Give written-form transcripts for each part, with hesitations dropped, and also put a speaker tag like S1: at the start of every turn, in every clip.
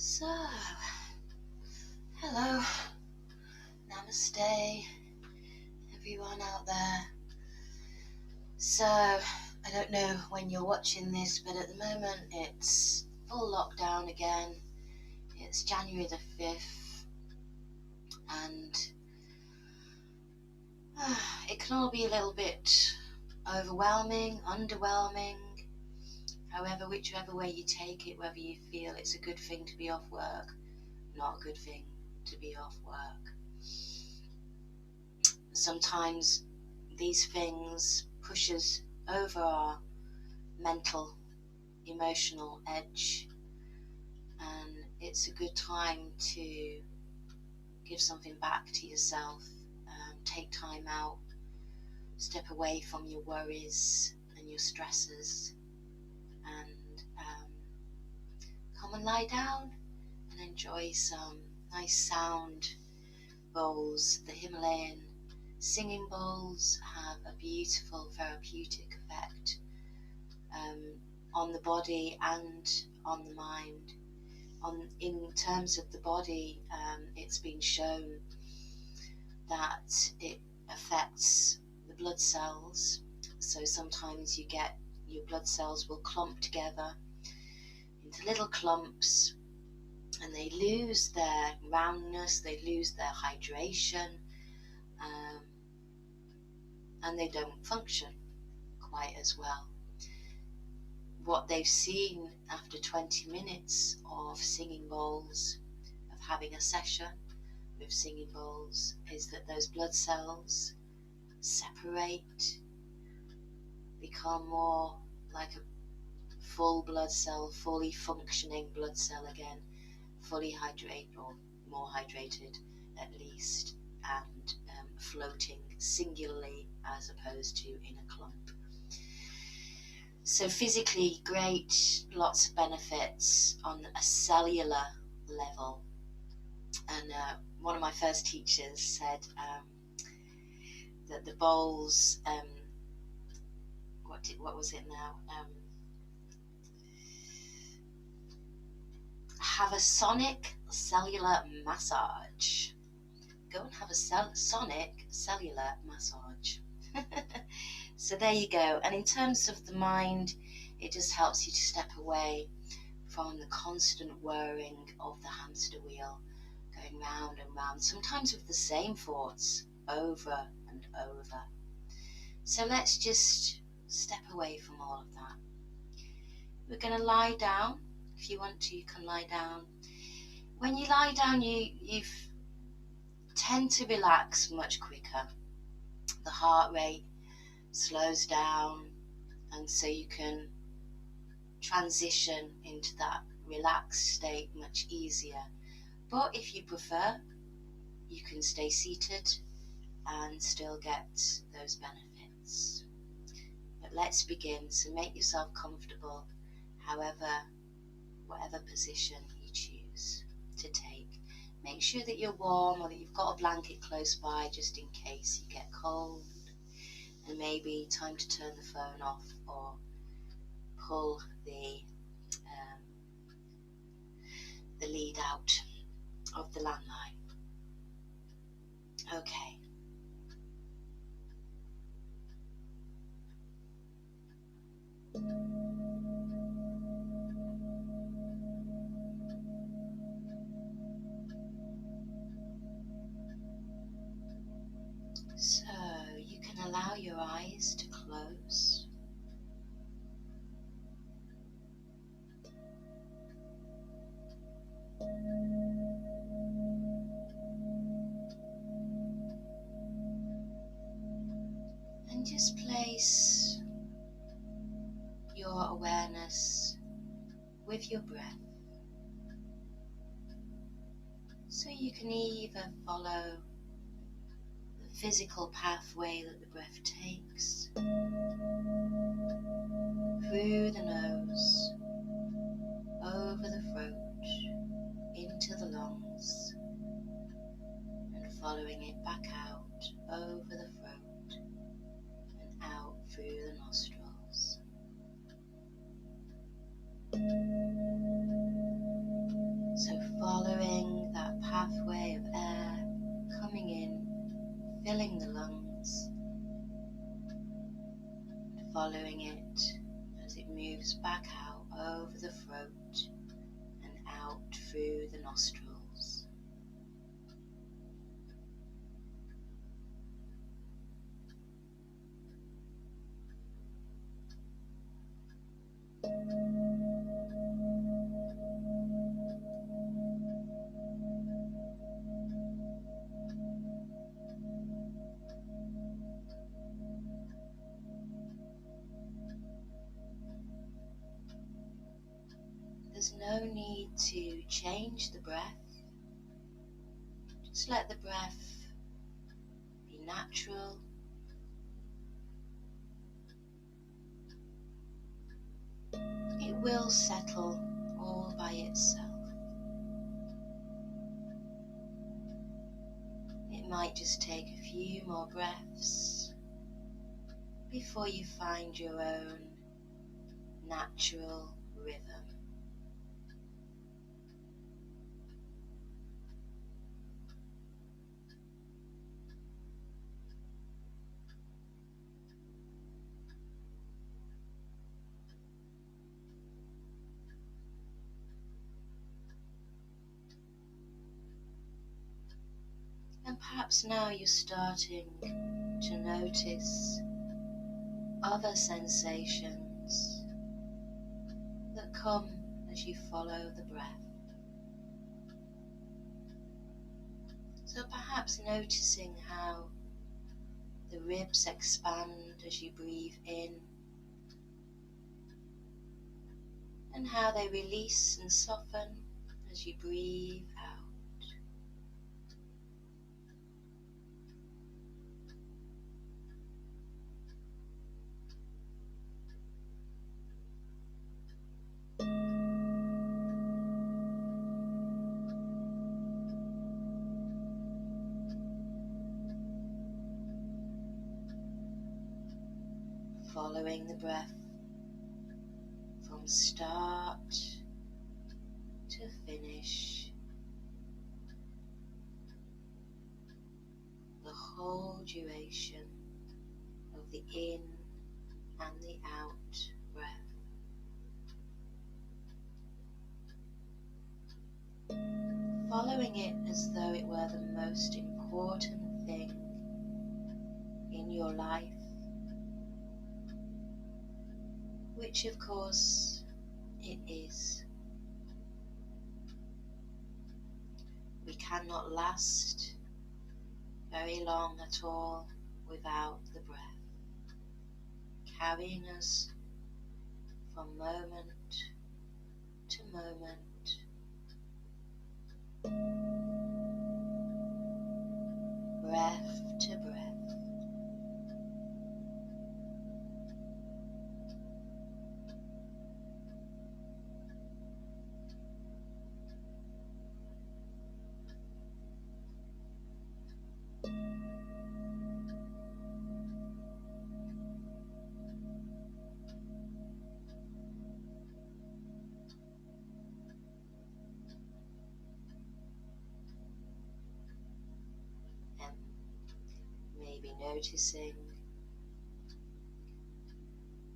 S1: So, hello, namaste, everyone out there. So, I don't know when you're watching this, but at the moment it's full lockdown again. It's January the 5th, and it can all be a little bit overwhelming, underwhelming, whichever way you take it, whether you feel it's a good thing to be off work, not a good thing to be off work. Sometimes these things push us over our mental, emotional edge, and it's a good time to give something back to yourself, take time out, step away from your worries and your stresses, and come and lie down and enjoy some nice sound bowls. The Himalayan singing bowls have a beautiful therapeutic effect on the body and on the mind. In terms of the body, it's been shown that it affects the blood cells. So sometimes you get your blood cells will clump together into little clumps, and they lose their roundness, they lose their hydration, and they don't function quite as well. What they've seen after 20 minutes of singing bowls, of having a session with singing bowls, is that those blood cells separate, become more like a full blood cell, fully functioning blood cell again, fully hydrated, or more hydrated at least, and floating singularly as opposed to in a clump. So physically great, lots of benefits on a cellular level. And one of my first teachers said that the bowls, what was it now? Have a sonic cellular massage. Go and have a sonic cellular massage. So there you go. And in terms of the mind, it just helps you to step away from the constant whirring of the hamster wheel, going round and round, sometimes with the same thoughts over and over. So let's just step away from all of that. We're going to lie down. If you want to, you can lie down. When you lie down, you tend to relax much quicker. The heart rate slows down, and so you can transition into that relaxed state much easier. But if you prefer, you can stay seated and still get those benefits. But let's begin. So make yourself comfortable, whatever position you choose to take. Make sure that you're warm, or that you've got a blanket close by just in case you get cold. And maybe time to turn the phone off or pull the lead out of the landline. Okay. So you can allow your eyes to close. And just place your awareness with your breath. So you can either follow the physical pathway that the breath takes through the nose, over the throat, into the lungs, and following it back out over the throat and out through the nostrils. So following it as it moves back out over the throat and out through the nostrils. There's no need to change the breath. Just let the breath be natural. It will settle all by itself. It might just take a few more breaths before you find your own natural rhythm. And perhaps now you're starting to notice other sensations that come as you follow the breath. So perhaps noticing how the ribs expand as you breathe in and how they release and soften as you breathe out. Following the breath from start to finish, the whole duration of the in and the out breath. Following it as though it were the most important thing in your life, which of course it is. We cannot last very long at all without the breath, carrying us from moment to moment, breath to breath. And maybe noticing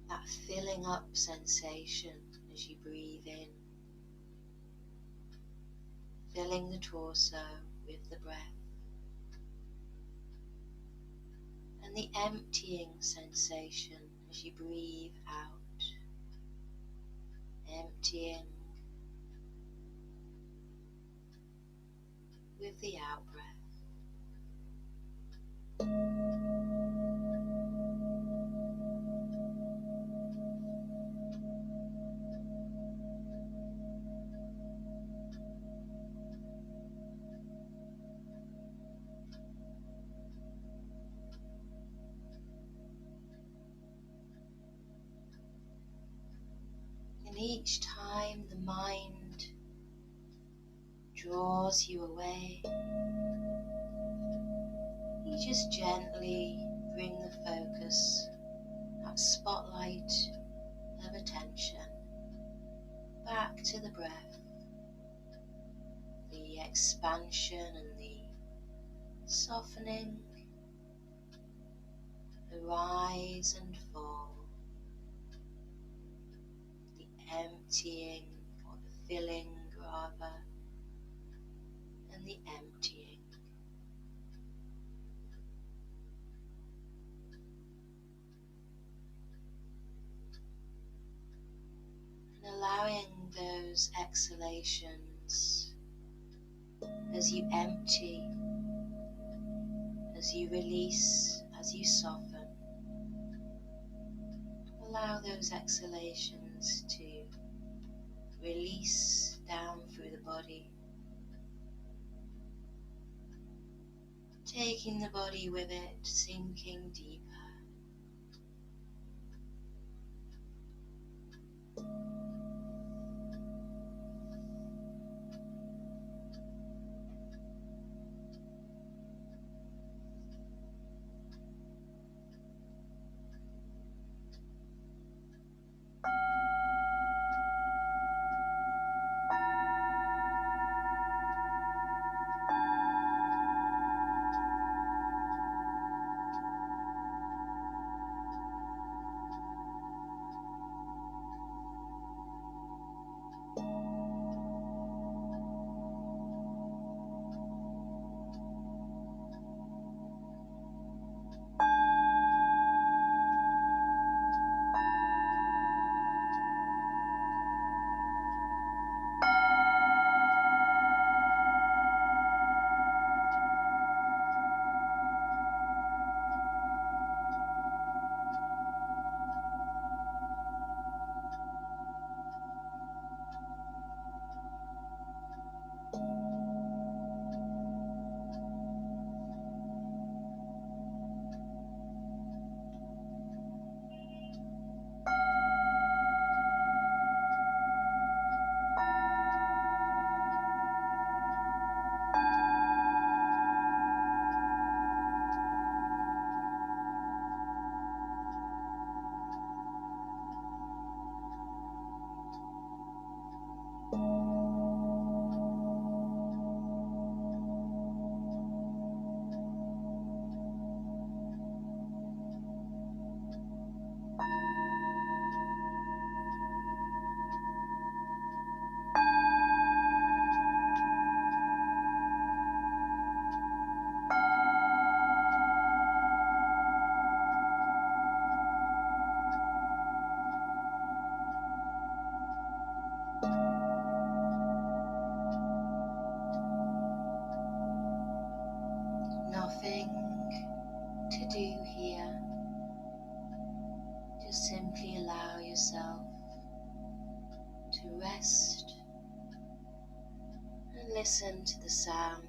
S1: that filling up sensation as you breathe in, filling the torso with the breath, and the emptying sensation as you breathe out, emptying with the out breath. And each time the mind draws you away, you just gently bring the focus, that spotlight of attention, back to the breath, the expansion and the softening, the rise and fall emptying, or the filling rather, and the emptying. And allowing those exhalations as you empty, as you release, as you soften. Allow those exhalations to release down through the body, taking the body with it, sinking deeper. Nothing to do here. Just simply allow yourself to rest and listen to the sound.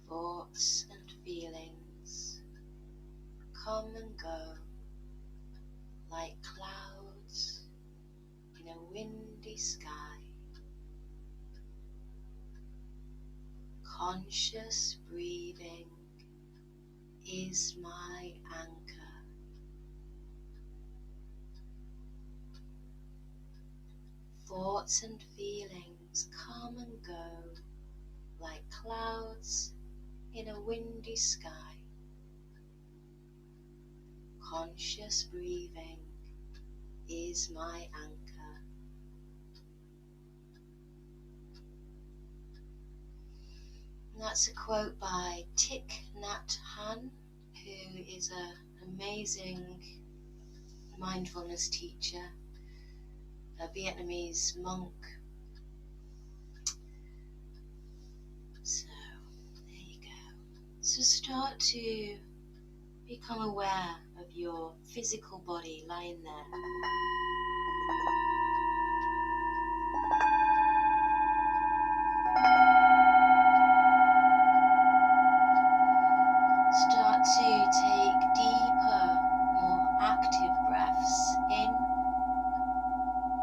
S1: Thoughts and feelings come and go sky. Conscious breathing is my anchor. Thoughts and feelings come and go like clouds in a windy sky. Conscious breathing is my anchor. And that's a quote by Thich Nhat Hanh, who is an amazing mindfulness teacher, a Vietnamese monk. So, there you go. So start to become aware of your physical body lying there. Start to take deeper, more active breaths in,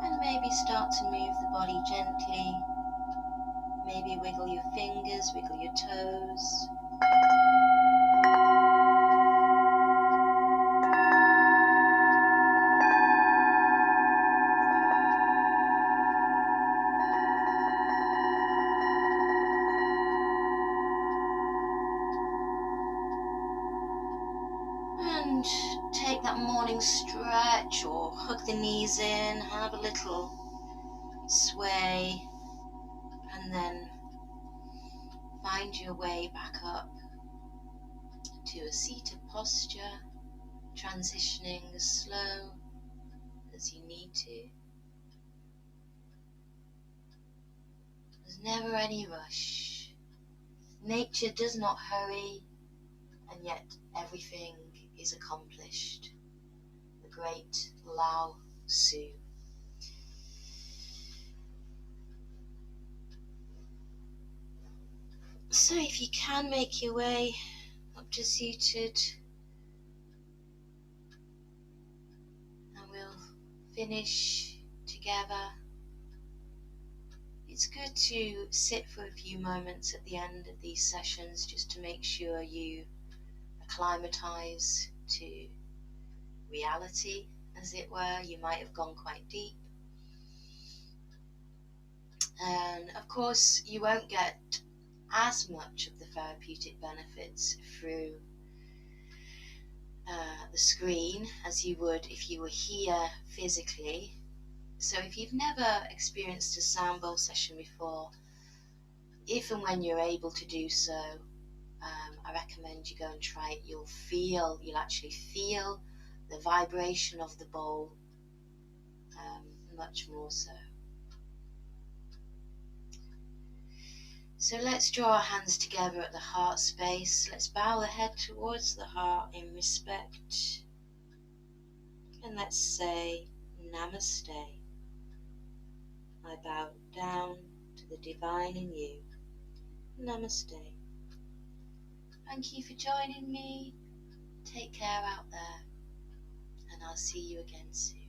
S1: and maybe start to move the body gently. Maybe wiggle your fingers, wiggle your toes. And take that morning stretch or hug the knees in, have a little sway, and then find your way back up to a seated posture, transitioning as slow as you need to. There's never any rush. Nature does not hurry, and yet everything is accomplished. The great Lao Tzu. So if you can make your way up to seated, and we'll finish together. It's good to sit for a few moments at the end of these sessions just to make sure you acclimatise to reality, as it were. You might have gone quite deep. And of course, you won't get as much of the therapeutic benefits through the screen as you would if you were here physically. So if you've never experienced a sound bowl session before, if and when you're able to do so, I recommend you go and try it. You'll actually feel the vibration of the bowl, much more so. So let's draw our hands together at the heart space. Let's bow the head towards the heart in respect. And let's say Namaste. I bow down to the divine in you. Namaste. Thank you for joining me. Take care out there, and I'll see you again soon.